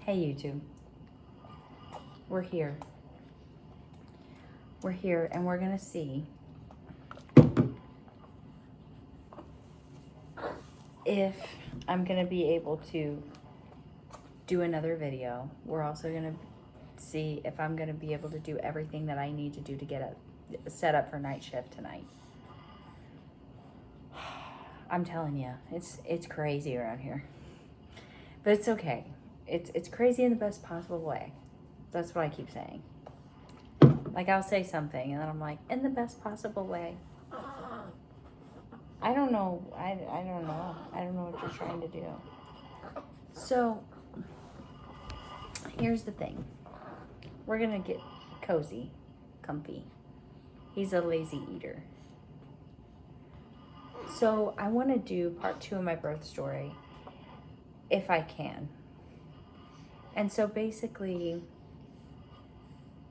Hey YouTube, we're here. We're here and we're gonna see if I'm gonna be able to do another video. We're also gonna see if I'm gonna be able to do everything that I need to do to get set up for night shift tonight. I'm telling you, it's crazy around here, but it's okay. It's crazy in the best possible way. That's what I keep saying. Like, I'll say something and then I'm like, in the best possible way. I don't know. I don't know. I don't know what you're trying to do. So, here's the thing. We're going to get cozy, comfy. He's a lazy eater. So, I want to do part 2 of my birth story, if I can. And so, basically,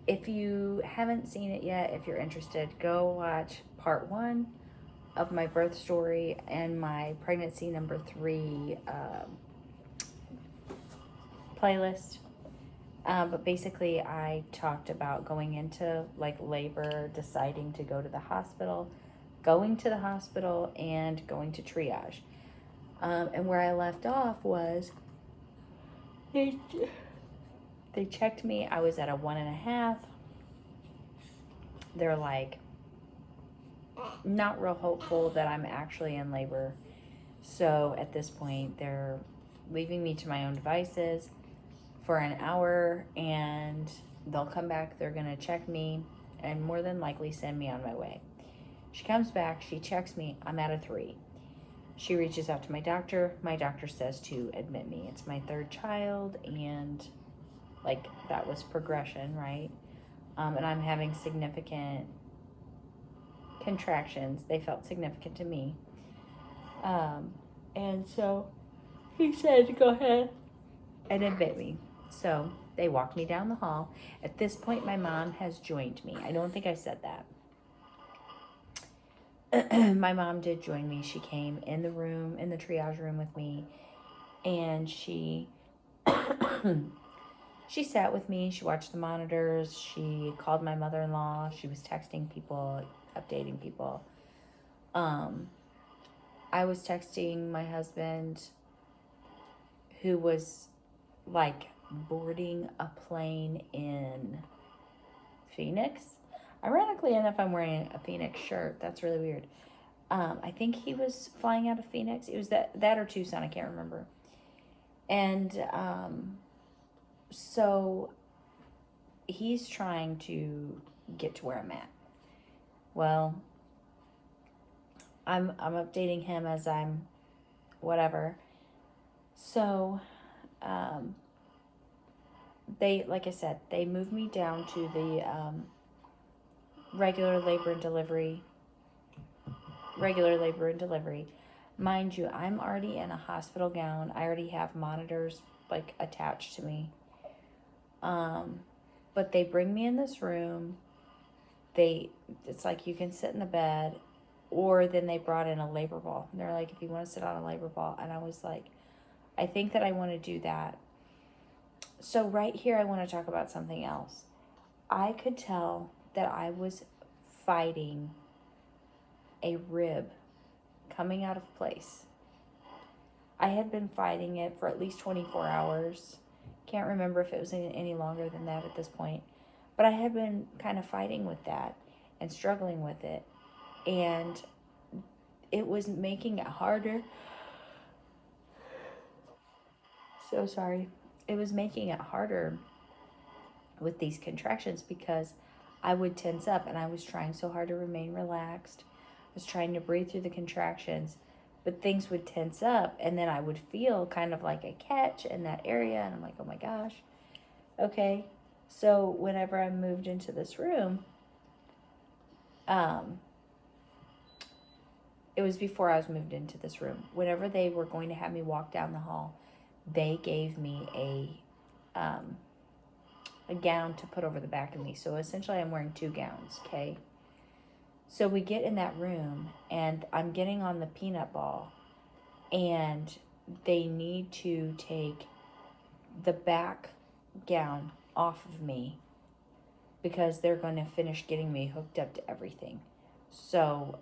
if you haven't seen it yet, if you're interested, go watch part 1 of my birth story and my pregnancy number 3 playlist. But basically, I talked about going into like labor, deciding to go to the hospital, going to the hospital, and going to triage. And where I left off was they checked me. I was at a 1.5. They're like not real hopeful that I'm actually in labor. So at this point, they're leaving me to my own devices for an hour, and they'll come back. They're going to check me and more than likely send me on my way. She comes back. She checks me. I'm at a 3. She reaches out to my doctor. My doctor says to admit me. It's my 3rd child, and like that was progression, right? And I'm having significant contractions. They felt significant to me. And so he said to go ahead and admit me. So they walked me down the hall. At this point, my mom has joined me. I don't think I said that. My mom did join me. She came in the room, in the triage room with me, and she she sat with me. She watched the monitors. She called my mother-in-law. She was texting people, updating people. I was texting my husband, who was like boarding a plane in Phoenix. Ironically enough, I'm wearing a Phoenix shirt. That's really weird. I think he was flying out of Phoenix. It was that or Tucson. I can't remember. And so he's trying to get to where I'm at. Well, I'm updating him as I'm whatever. So they, like I said, they moved me down to the regular labor and delivery. Mind you, I'm already in a hospital gown. I already have monitors like attached to me. But they bring me in this room. It's like you can sit in the bed, or then they brought in a labor ball. And they're like, if you want to sit on a labor ball. And I was like, I think that I want to do that. So right here, I want to talk about something else. I could tell that I was fighting a rib coming out of place. I had been fighting it for at least 24 hours. Can't remember if it was any longer than that at this point. But I had been kind of fighting with that and struggling with it. And it was making it harder. So sorry. It was making it harder with these contractions because I would tense up, and I was trying so hard to remain relaxed. I was trying to breathe through the contractions, but things would tense up, and then I would feel kind of like a catch in that area, and I'm like, oh my gosh. Okay. So whenever I moved into this room, it was before I was moved into this room. Whenever they were going to have me walk down the hall, they gave me a gown to put over the back of me. So essentially I'm wearing 2 gowns, okay? So we get in that room, and I'm getting on the peanut ball, and they need to take the back gown off of me because they're going to finish getting me hooked up to everything. So,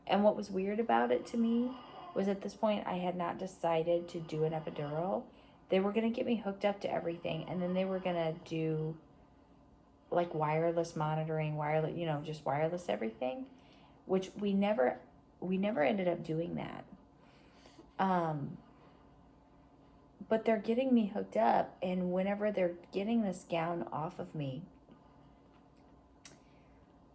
and what was weird about it to me was at this point I had not decided to do an epidural. They were going to get me hooked up to everything, and then they were going to do like wireless monitoring, wireless, just wireless everything, which we never ended up doing that. But they're getting me hooked up, and whenever they're getting this gown off of me,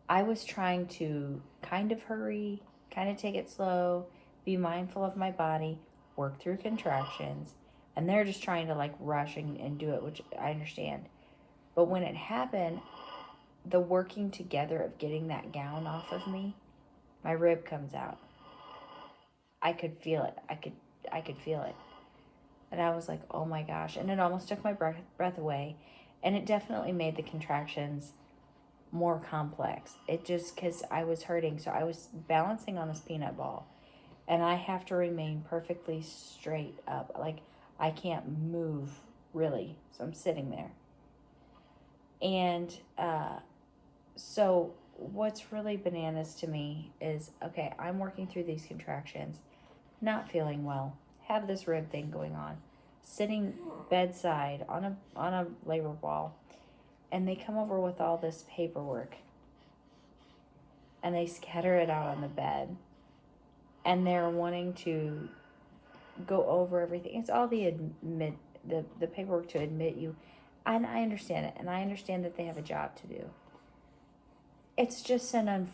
I was trying to kind of hurry, kind of take it slow, be mindful of my body, work through contractions, and they're just trying to like rush and do it, which I understand. But when it happened, the working together of getting that gown off of me, my rib comes out. I could feel it. I could feel it. And I was like, oh my gosh. And it almost took my breath away. And it definitely made the contractions more complex. It just, because I was hurting. So I was balancing on this peanut ball. And I have to remain perfectly straight up. Like, I can't move, really. So I'm sitting there. And so what's really bananas to me is, okay, I'm working through these contractions, not feeling well, have this rib thing going on, sitting bedside on a labor ball, and they come over with all this paperwork and they scatter it out on the bed, and they're wanting to go over everything. It's all the paperwork to admit you, and I understand it, and I understand that they have a job to do. It's just a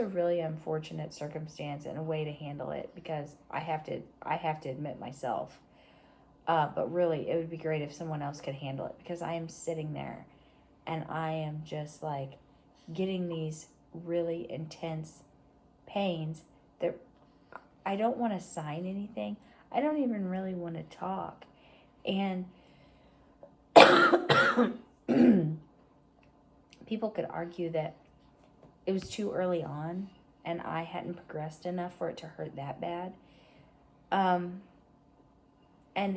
really unfortunate circumstance and a way to handle it, because I have to admit myself. But really, it would be great if someone else could handle it, because I am sitting there and I am just like getting these really intense pains that I don't want to sign anything. I don't even really want to talk. And people could argue that it was too early on and I hadn't progressed enough for it to hurt that bad. And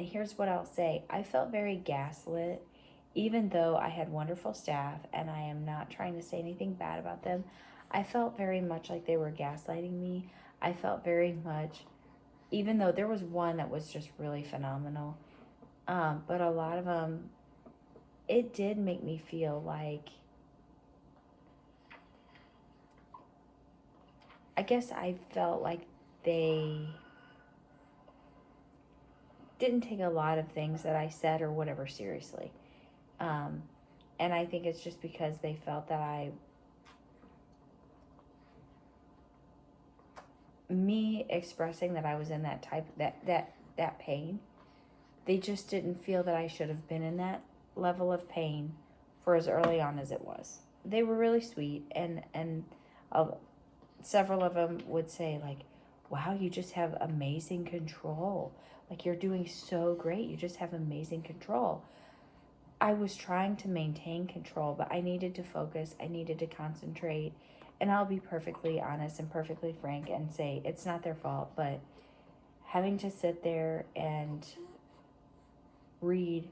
here's what I'll say. I felt very gaslit, even though I had wonderful staff, and I am not trying to say anything bad about them. I felt very much like they were gaslighting me. I felt very much, even though there was one that was just really phenomenal, but a lot of them, it did make me feel like, I guess I felt like they didn't take a lot of things that I said or whatever seriously. And I think it's just because they felt that me expressing that I was in that that pain, they just didn't feel that I should have been in that level of pain for as early on as it was. They were really sweet, and several of them would say like, wow, you just have amazing control. Like, you're doing so great. You just have amazing control. I was trying to maintain control, but I needed to focus. I needed to concentrate. And I'll be perfectly honest and perfectly frank and say it's not their fault, but having to sit there and read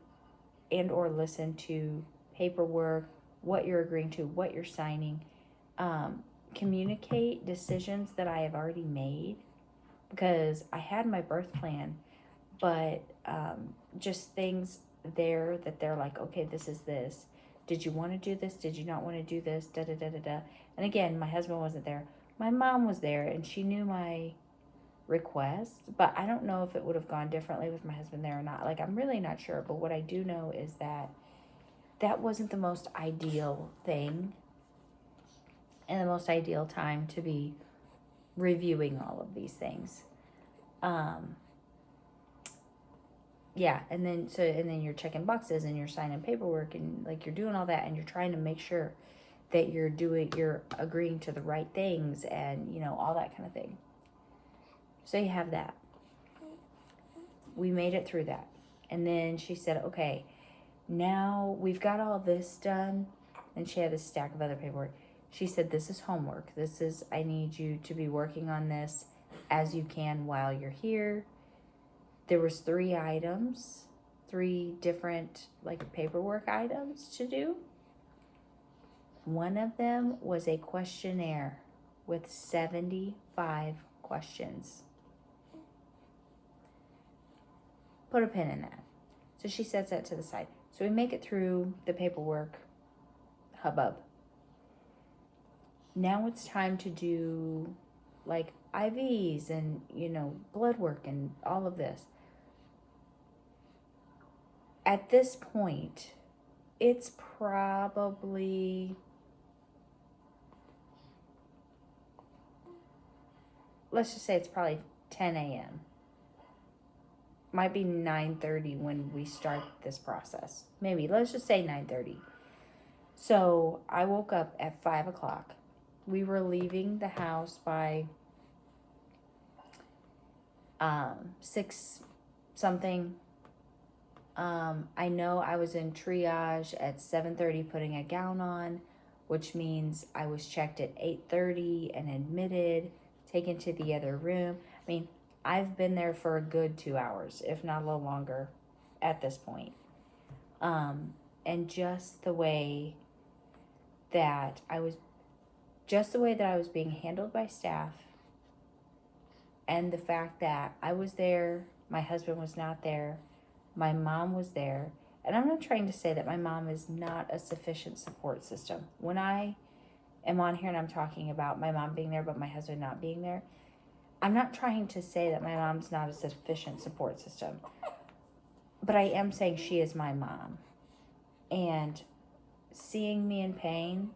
and or listen to paperwork, what you're agreeing to, what you're signing, communicate decisions that I have already made, because I had my birth plan, but just things there that they're like, okay, this is this. Did you want to do this? Did you not want to do this? Da da da da da. And again, my husband wasn't there. My mom was there, and she knew my request, but I don't know if it would have gone differently with my husband there or not. Like, I'm really not sure. But what I do know is that that wasn't the most ideal thing and the most ideal time to be reviewing all of these things. Yeah, and then you're checking boxes and you're signing paperwork and like you're doing all that, and you're trying to make sure that you're agreeing to the right things, and all that kind of thing. So you have that. We made it through that. And then she said, okay, now we've got all this done. And she had a stack of other paperwork. She said, this is homework. I need you to be working on this as you can while you're here. There was 3 items, 3 different like paperwork items to do. One of them was a questionnaire with 75 questions. Put a pin in that. So she sets that to the side. So we make it through the paperwork hubbub. Now it's time to do like IVs and, blood work and all of this. At this point, it's probably, let's just say it's probably 10 a.m. Might be 9:30 when we start this process. Maybe, let's just say 9:30. So I woke up at 5 o'clock. We were leaving the house by 6 something. I know I was in triage at 7:30 putting a gown on, which means I was checked at 8:30 and admitted, taken to the other room. I mean, I've been there for a good 2 hours, if not a little longer at this point. And just the way that I was being handled by staff, and the fact that I was there, my husband was not there, my mom was there. And I'm not trying to say that my mom is not a sufficient support system. When I am on here and I'm talking about my mom being there but my husband not being there, I'm not trying to say that my mom's not a sufficient support system. But I am saying she is my mom. And seeing me in pain,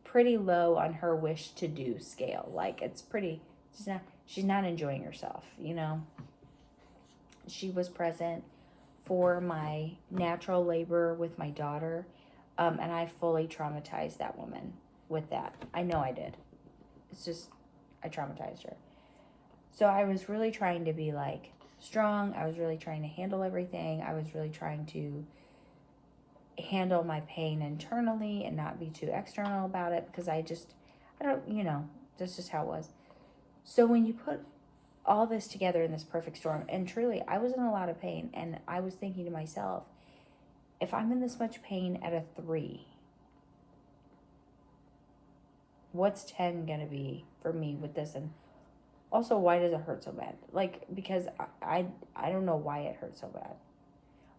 pretty low on her wish to do scale. Like, it's pretty, she's not enjoying herself, She was present for my natural labor with my daughter, and I fully traumatized that woman with that. I know I did. It's just, I traumatized her. So I was really trying to be like strong. I was really trying to handle everything. I was really trying to handle my pain internally and not be too external about it, because I don't, that's just how it was. So when you put all this together in this perfect storm, and truly I was in a lot of pain, and I was thinking to myself, if I'm in this much pain at a 3, what's 10 gonna be for me with this? And also, why does it hurt so bad? Like, because I don't know why it hurts so bad.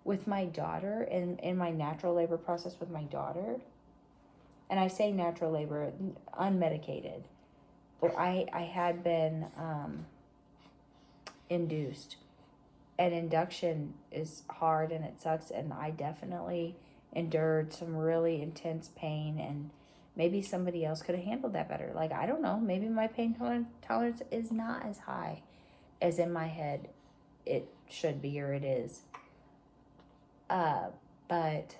With my daughter, in my natural labor process with my daughter, and I say natural labor, unmedicated, or I had been induced. And induction is hard and it sucks, and I definitely endured some really intense pain, and maybe somebody else could have handled that better. Like, I don't know, maybe my pain tolerance is not as high as in my head it should be, or it is. But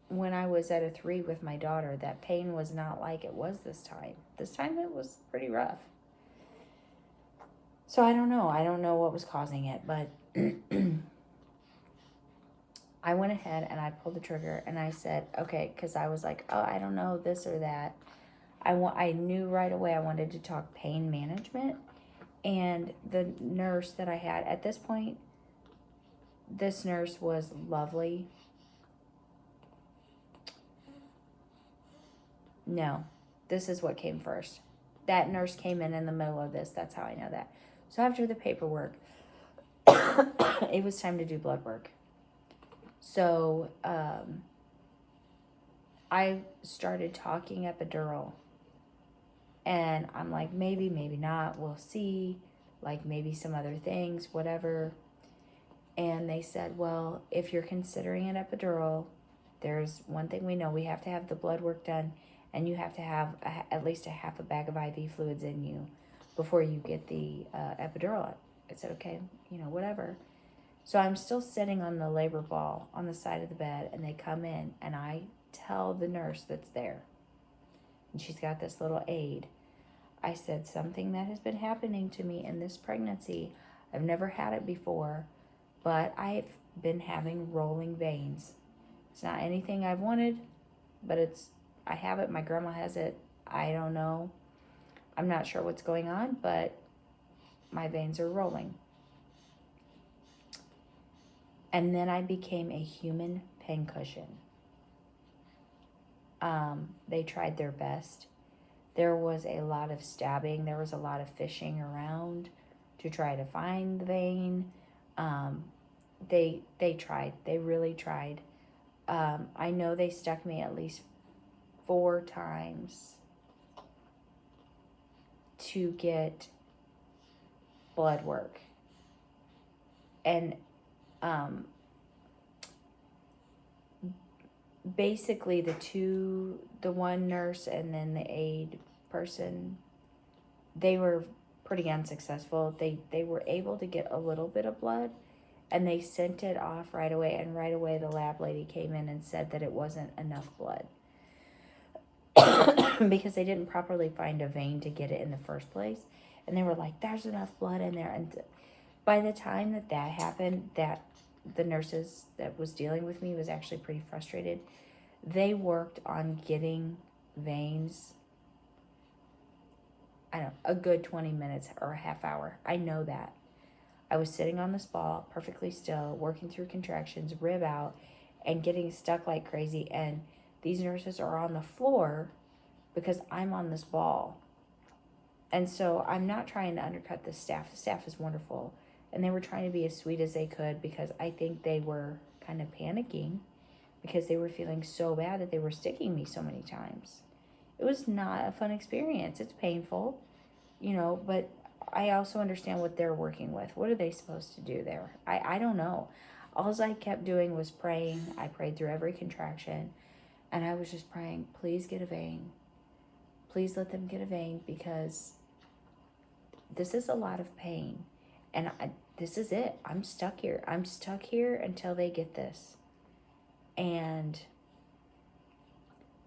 when I was at a 3 with my daughter, that pain was not like it was this time. This time it was pretty rough. So I don't know what was causing it, but I went ahead and I pulled the trigger and I said, okay, because I was like, oh, I don't know, this or that. I knew right away I wanted to talk pain management. And the nurse that I had at this point, this nurse was lovely. No, this is what came first. That nurse came in the middle of this. That's how I know that. So after the paperwork, it was time to do blood work. So I started talking epidural. And I'm like, maybe not. We'll see. Like, maybe some other things, whatever. And they said, well, if you're considering an epidural, there's one thing we know. We have to have the blood work done, and you have to have at least a half a bag of IV fluids in you before you get the epidural. I said, okay, whatever. So I'm still sitting on the labor ball on the side of the bed, and they come in, and I tell the nurse that's there, and she's got this little aid. I said, something that has been happening to me in this pregnancy, I've never had it before, but I've been having rolling veins. It's not anything I've wanted, but I have it. My grandma has it. I don't know. I'm not sure what's going on, but my veins are rolling. And then I became a human pincushion. They tried their best. There was a lot of stabbing. There was a lot of fishing around to try to find the vein. They tried. They really tried. I know they stuck me at least 4 times to get blood work. And basically the one nurse and then the aide person, they were pretty unsuccessful. They were able to get a little bit of blood, and they sent it off right away, and right away the lab lady came in and said that it wasn't enough blood because they didn't properly find a vein to get it in the first place. And they were like, there's enough blood in there. And by the time that happened, that the nurses that was dealing with me was actually pretty frustrated. They worked on getting veins, I don't know, a good 20 minutes or a half hour. I know that. I was sitting on this ball, perfectly still, working through contractions, rib out, and getting stuck like crazy. And these nurses are on the floor because I'm on this ball. And so I'm not trying to undercut the staff. The staff is wonderful. And they were trying to be as sweet as they could because I think they were kind of panicking because they were feeling so bad that they were sticking me so many times. It was not a fun experience. It's painful, but I also understand what they're working with. What are they supposed to do there? I don't know. All I kept doing was praying. I prayed through every contraction, and I was just praying, please get a vein. Please let them get a vein, because this is a lot of pain. And this is it. I'm stuck here. I'm stuck here until they get this. And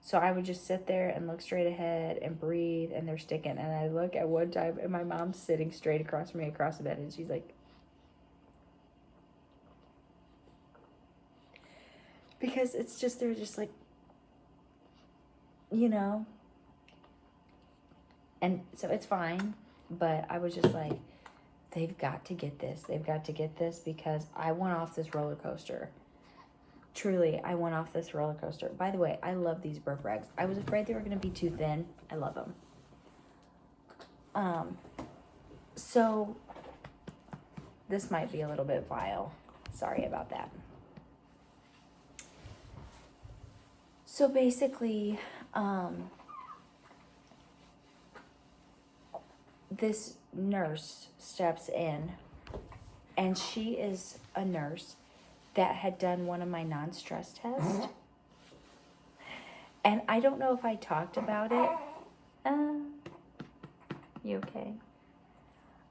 so I would just sit there and look straight ahead and breathe, and they're sticking. And I look at one time, and my mom's sitting straight across from me across the bed, and she's like, because it's just, they're just like, and so it's fine. But I was just like, they've got to get this. They've got to get this, because I went off this roller coaster. Truly, I went off this roller coaster. By the way, I love these burp rags. I was afraid they were going to be too thin. I love them. So this might be a little bit vile. Sorry about that. So basically, this nurse steps in, and she is a nurse that had done one of my non-stress tests. And I don't know if I talked about it. You okay?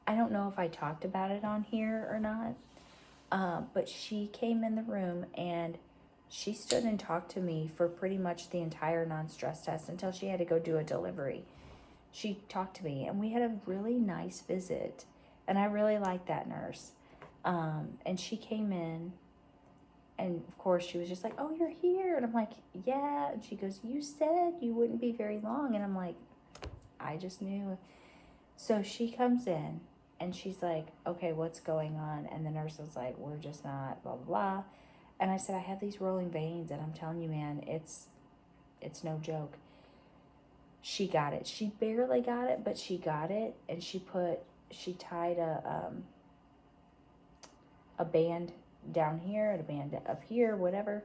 I don't know if I talked about it on here or not. But she came in the room, and she stood and talked to me for pretty much the entire non-stress test until she had to go do a delivery. She talked to me, and we had a really nice visit. And I really liked that nurse. And she came in, and of course she was just like, oh, you're here. And I'm like, yeah. And she goes, you said you wouldn't be very long. And I'm like, I just knew. So she comes in, and she's like, okay, what's going on? And the nurse was like, we're just not, blah, blah, blah. And I said, I have these rolling veins, and I'm telling you, man, it's no joke. She got it. She barely got it, but she got it. And she tied a band down here and a band up here, whatever.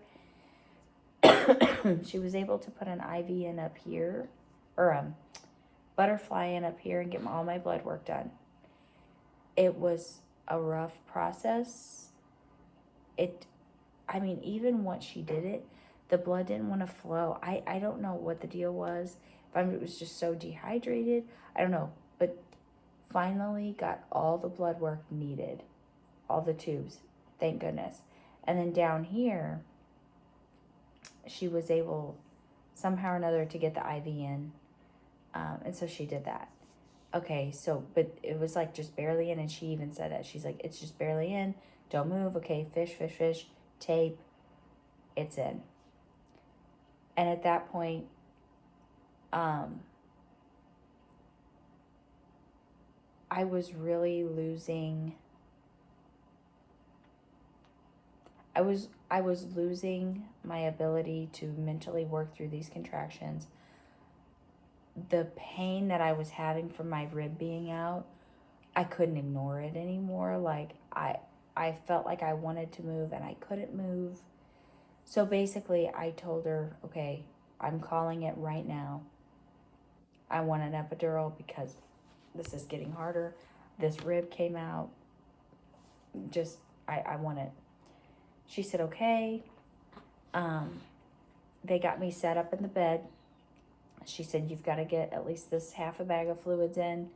She was able to put an IV in up here, or butterfly in up here, and get all my blood work done. It was a rough process. Even once she did it, the blood didn't want to flow. I don't know what the deal was. It was just so dehydrated. I don't know. But finally got all the blood work needed. All the tubes. Thank goodness. And then down here, she was able somehow or another to get the IV in. And so she did that. Okay, so, but it was like just barely in, and she even said that. She's like, it's just barely in. Don't move. Okay, fish, tape. It's in. And at that point, I was really losing, I was losing my ability to mentally work through these contractions. The pain that I was having from my rib being out, I couldn't ignore it anymore. Like I felt like I wanted to move and I couldn't move. So basically I told her, okay, I'm calling it right now. I want an epidural because this is getting harder. This rib came out. Just, I want it. She said, okay. They got me set up in the bed. She said, you've got to get at least this half a bag of fluids in.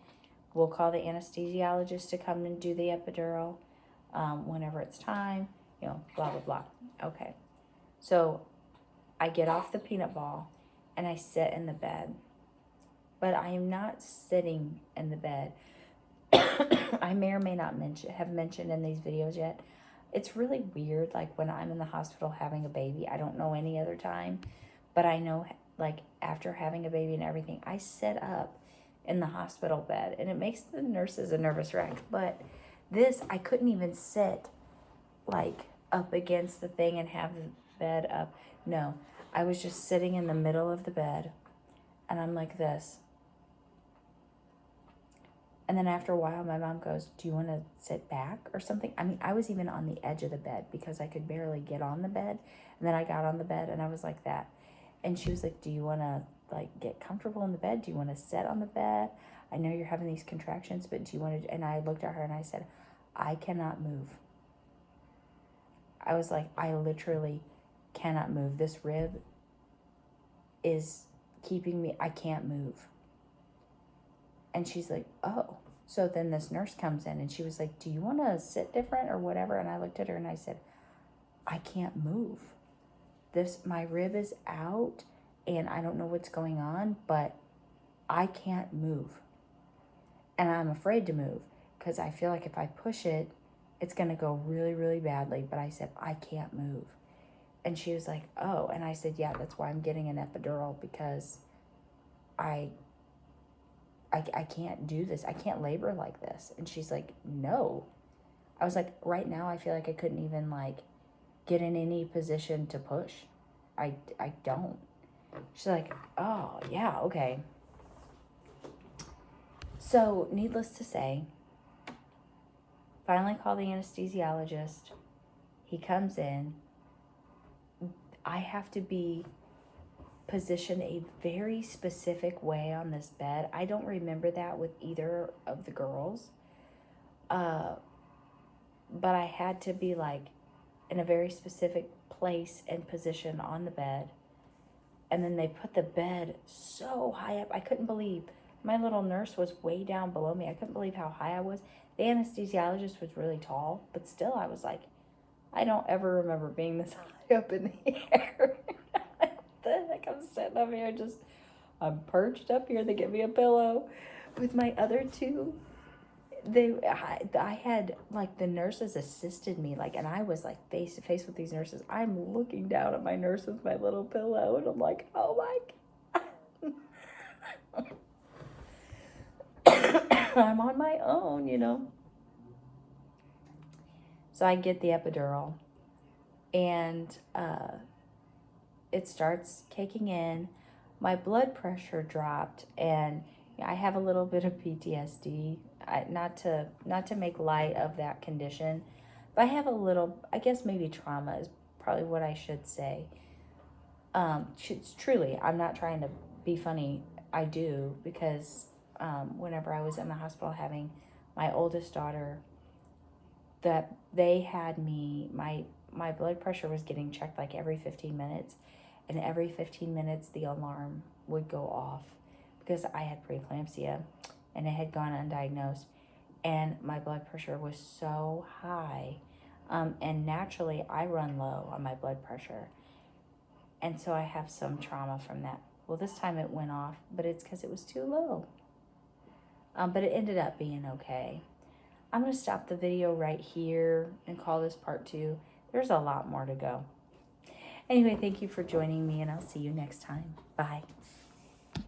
We'll call the anesthesiologist to come and do the epidural whenever it's time, you know, blah, blah, blah. Okay. So I get off the peanut ball and I sit in the bed. But I am not sitting in the bed. I may or may not have mentioned in these videos yet. It's really weird, like when I'm in the hospital having a baby. I don't know any other time. But I know, like, after having a baby and everything, I sit up in the hospital bed. And it makes the nurses a nervous wreck. But this, I couldn't even sit, like, up against the thing and have the bed up. No, I was just sitting in the middle of the bed. And I'm like this. And then after a while, my mom goes, do you want to sit back or something? I mean, I was even on the edge of the bed because I could barely get on the bed. And then I got on the bed and I was like that. And she was like, do you want to, like, get comfortable in the bed? Do you want to sit on the bed? I know you're having these contractions, but do you want to? And I looked at her and I said, I cannot move. I was like, I literally cannot move. This rib is keeping me, I can't move. And she's like, oh. So then this nurse comes in and she was like, do you want to sit different or whatever? And I looked at her and I said, I can't move. My rib is out and I don't know what's going on, but I can't move. And I'm afraid to move because I feel like if I push it, it's going to go really, really badly. But I said, I can't move. And she was like, oh. And I said, yeah, that's why I'm getting an epidural because I can't do this. I can't labor like this. And she's like, no. I was like, right now, I feel like I couldn't even, like, get in any position to push. I don't. She's like, oh, yeah, okay. So, needless to say, finally call the anesthesiologist. He comes in. I have to be positioned a very specific way on this bed. I don't remember that with either of the girls. But I had to be, like, in a very specific place and position on the bed. And then they put the bed so high up. I couldn't believe. My little nurse was way down below me. I couldn't believe how high I was. The anesthesiologist was really tall, but still I was like, I don't ever remember being this high up in the air. What the heck? I'm sitting up here I'm perched up here. They give me a pillow with my other two. I had, like, the nurses assisted me, like, and I was, like, face to face with these nurses. I'm looking down at my nurse with my little pillow, and I'm like, oh my God. I'm on my own, you know. So I get the epidural, and it starts kicking in. My blood pressure dropped, and I have a little bit of PTSD. Not to make light of that condition, but I have a little, I guess maybe trauma is probably what I should say. Truly, I'm not trying to be funny. I do, because whenever I was in the hospital having my oldest daughter, that they had me, my blood pressure was getting checked like every 15 minutes, and every 15 minutes the alarm would go off because I had preeclampsia and it had gone undiagnosed, and my blood pressure was so high. And naturally, I run low on my blood pressure. And so I have some trauma from that. Well, this time it went off, but it's because it was too low. But it ended up being okay. I'm going to stop the video right here and call this part 2. There's a lot more to go. Anyway, thank you for joining me, and I'll see you next time. Bye.